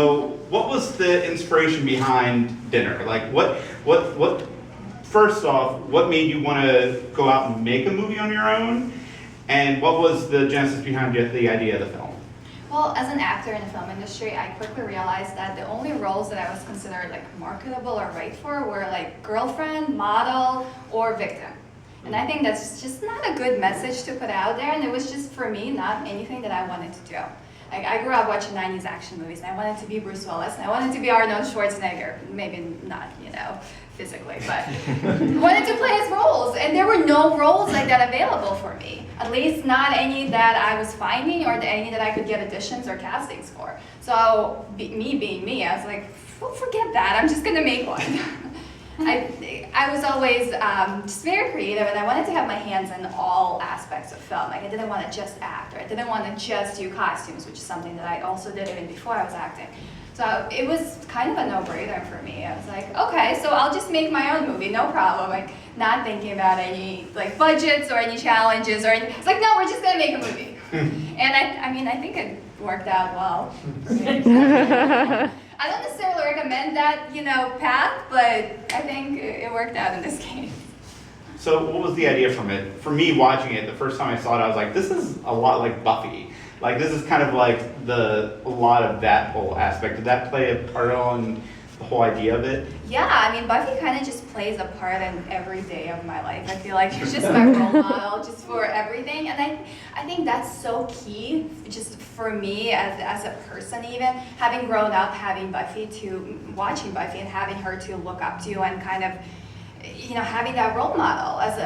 So what was the inspiration behind dinner? Like what first off, what made you want to go out and make a movie on your own? And what was the genesis behind the idea of the film? Well, as an actor in the film industry, I quickly realized that the only roles that I was considered like marketable or right for were like girlfriend, model, or victim. And I think that's just not a good message to put out there, and it was just, for me, not anything that I wanted to do. Like, I grew up watching 90s action movies, and I wanted to be Bruce Willis, and I wanted to be Arnold Schwarzenegger. Maybe not, you know, physically, but wanted to play his roles, and there were no roles like that available for me. At least not any that I was finding, or any that I could get auditions or castings for. So, me being me, I was like, well, forget that, I'm just gonna make one. I was always just very creative, and I wanted to have my hands in all aspects of film. Like, I didn't want to just act, or I didn't want to just do costumes, which is something that I also did even before I was acting. So it was kind of a no-brainer for me. I was like, okay, so I'll just make my own movie, no problem. Like, not thinking about any like budgets or any challenges or anything. It's like, no, we're just gonna make a movie. And I mean, I think it worked out well for me. I don't necessarily recommend that, you know, path, but I think it worked out in this case. So what was the idea from it? For me, watching it, the first time I saw it, I was like, this is a lot like Buffy. Like, this is kind of like a lot of that whole aspect. Did that play a part on the whole idea of it? Yeah, I mean, Buffy kind of just plays a part in every day of my life. I feel like she's just my role model just for everything. And I think that's so key, just for me as a person even, having grown up watching Buffy and having her to look up to and kind of, you know, having that role model as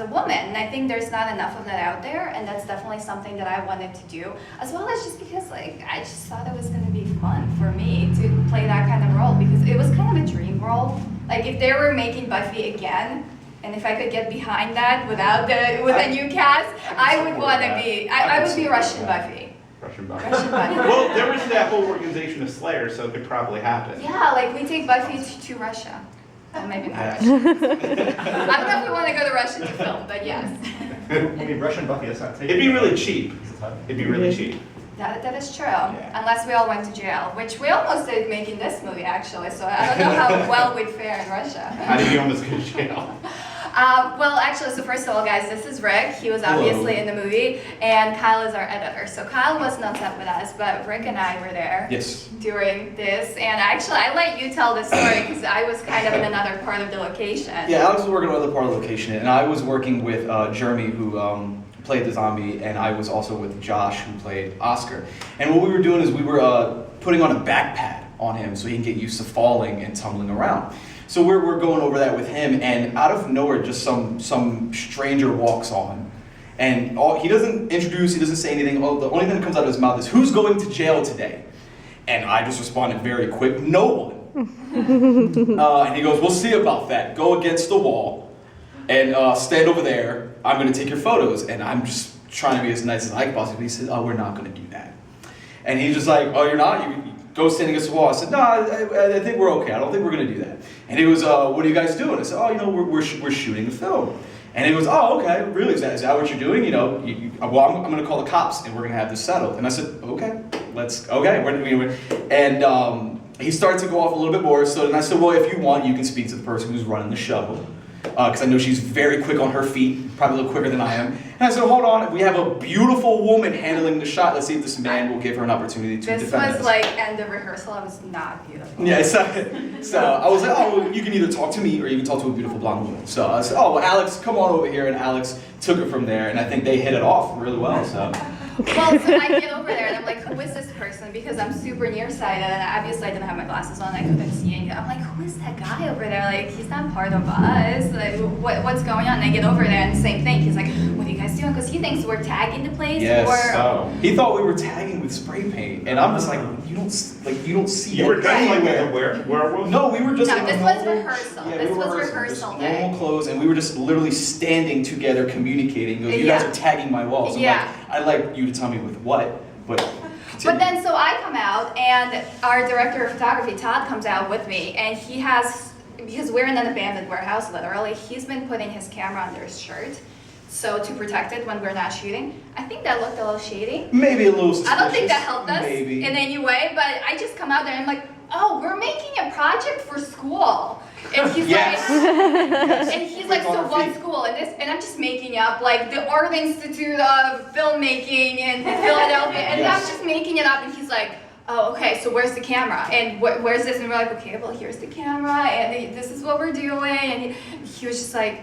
a woman. And I think there's not enough of that out there, and that's definitely something that I wanted to do, as well as just because like I just thought it was going to be fun for me to play that kind of role, because it was kind of a dream role. Like, if they were making Buffy again, and if I could get behind that with a new cast, I would want to be. I would be Russian Buffy. Russian Buffy. Well, there was that whole organization of Slayers, so it could probably happen. Yeah, like we take Buffy to Russia. Well, maybe not Russia. I don't know if we want to go to Russia to film, but yes. I mean, Russian Buffy, that's not taken. It'd be really cheap. It'd be really cheap. That is true, unless we all went to jail, which we almost did making this movie actually, so I don't know how well we'd fare in Russia. How did you almost go to jail? Well, actually, so first of all, guys, this is Rick. He was obviously in the movie, and Kyle is our editor. So Kyle wasn't on set with us, but Rick and I were there during this. And actually, I let you tell the story because I was kind of in another part of the location. Yeah, Alex was working on another part of the location, and I was working with Jeremy, who played the zombie, and I was also with Josh, who played Oscar. And what we were doing is we were putting on a back pad on him so he can get used to falling and tumbling around. So we're going over that with him, and out of nowhere, just some stranger walks on. And he doesn't introduce, he doesn't say anything. The only thing that comes out of his mouth is, "Who's going to jail today?" And I just responded very quick, "No one." And he goes, "We'll see about that. Go against the wall and stand over there. I'm going to take your photos." And I'm just trying to be as nice as I can possibly. He said, "Oh, we're not going to do that." And he's just like, "Oh, you're not? You go stand against the wall." I said, "No, I think we're okay. I don't think we're going to do that." And he goes, "What are you guys doing?" I said, "Oh, you know, we're shooting a film." And he goes, "Oh, okay, really? Is that what you're doing? You know, well, I'm going to call the cops and we're going to have this settled." And I said, "Okay, And he started to go off a little bit more. So then I said, "Well, if you want, you can speak to the person who's running the show." Because I know she's very quick on her feet, probably a little quicker than I am. And I said, "Hold on, we have a beautiful woman handling the shot. Let's see if this man will give her an opportunity to defend us." This was like end of rehearsal. I was not beautiful. Yeah, so I was like, "Oh, well, you can either talk to me or you can talk to a beautiful blonde woman." So I said, "Oh, well, Alex, come on over here." And Alex took it from there, and I think they hit it off really well. So. Well, so I get over there and I'm like, "Who is this person?" Because I'm super nearsighted and obviously I didn't have my glasses on. I couldn't see anything. I'm like, "Who is that guy over there? Like, he's not part of us. Like, what's going on?" And I get over there and the same thing. He's like, "What are you guys doing?" Because he thinks we're tagging the place. Yes. Or he thought we were tagging with spray paint, and I'm just like, you don't see. You were dressed like a werewolf? No, we were just. No, in this normal, was rehearsal. Yeah, This we were was rehearsing, rehearsal just day. normal clothes, and we were just literally standing together, communicating. He goes, "You guys are tagging my walls." Yeah. I'd like you to tell me with what, but. But then, so I come out, and our director of photography, Todd, comes out with me, and he has, because we're in an abandoned warehouse, literally, he's been putting his camera under his shirt. so to protect it when we're not shooting. I think that looked a little shady. Maybe a little suspicious. I don't think that helped us Maybe. in any way, but I just come out there and I'm like, oh, we're making a project for school. And he's Yes. like, and he's like, so what Photography. school? And this, and I'm just making up like the Art Institute of Filmmaking in Philadelphia, and Yes. I'm just making it up. And he's like, oh, okay, so where's the camera? And where's this? And we're like, okay, well, here's the camera, and this is what we're doing. And he was just like,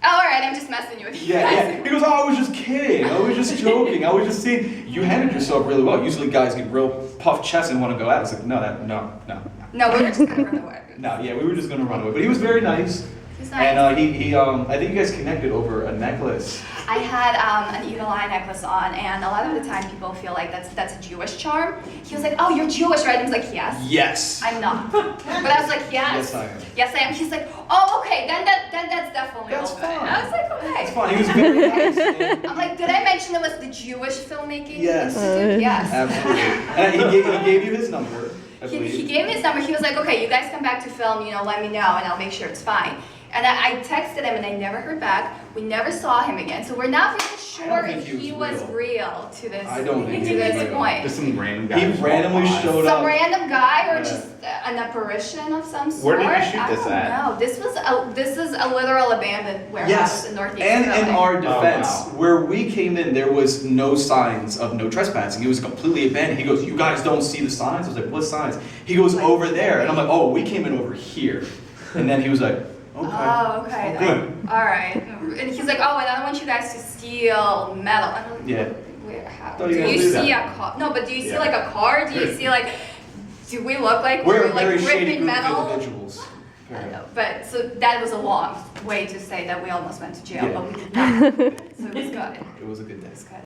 oh, all right, I'm just messing with you Yeah, guys. yeah. He goes, oh, I was just kidding. I was just joking. I was just saying. You handled yourself really well. Usually guys get real puffed chest and want to go at it. It's like, no. No, we were just gonna run away. No, yeah, we were just gonna run away. But he was very nice. He's nice. And he I think you guys connected over a necklace. I had an eagle eye necklace on, and a lot of the time people feel like that's a Jewish charm. He was like, oh, you're Jewish, right? And I was like, yes. Yes. I'm not. But I was like, yes. Yes, I am. Yes, I am. He's like, oh, okay, then that's definitely That's open. fine. I was like, okay. It's fine. He was very nice. And I'm like, did I mention it was the Jewish Filmmaking Yes. Institute? Yes. absolutely. And he gave you his number, I He believe. gave me his number. He was like, okay, you guys come back to film, let me know, and I'll make sure it's fine. And I texted him, and I never heard back. We never saw him again, so we're not really sure think if he he was was real to this I don't think to he was this real. point. Just some random guy. He randomly showed Some up. random guy or Yeah. just an apparition of some Where sort. did you shoot this at? No, this is a literal abandoned warehouse Yes, in Northeast and in Philly. our defense, wow. where we came in, there was no signs of no trespassing. It was completely abandoned. He goes, you guys don't see the signs? I was like, what signs? He goes, over there. And I'm like, oh, we came in over here. And then he was like, okay. Oh, okay. All right. And he's like, oh, and I don't want you guys to steal metal. And I'm like, Yeah. Where, how? Thought Do you were you gonna do see that. a car? No, but do you see Yeah. like a car? Do you see like, do we look like We're a like very shady ripping group of metal? individuals. I know, but so that was a long way to say that we almost went to jail, Yeah. but we did not. So it was good. It was a good day. It was good.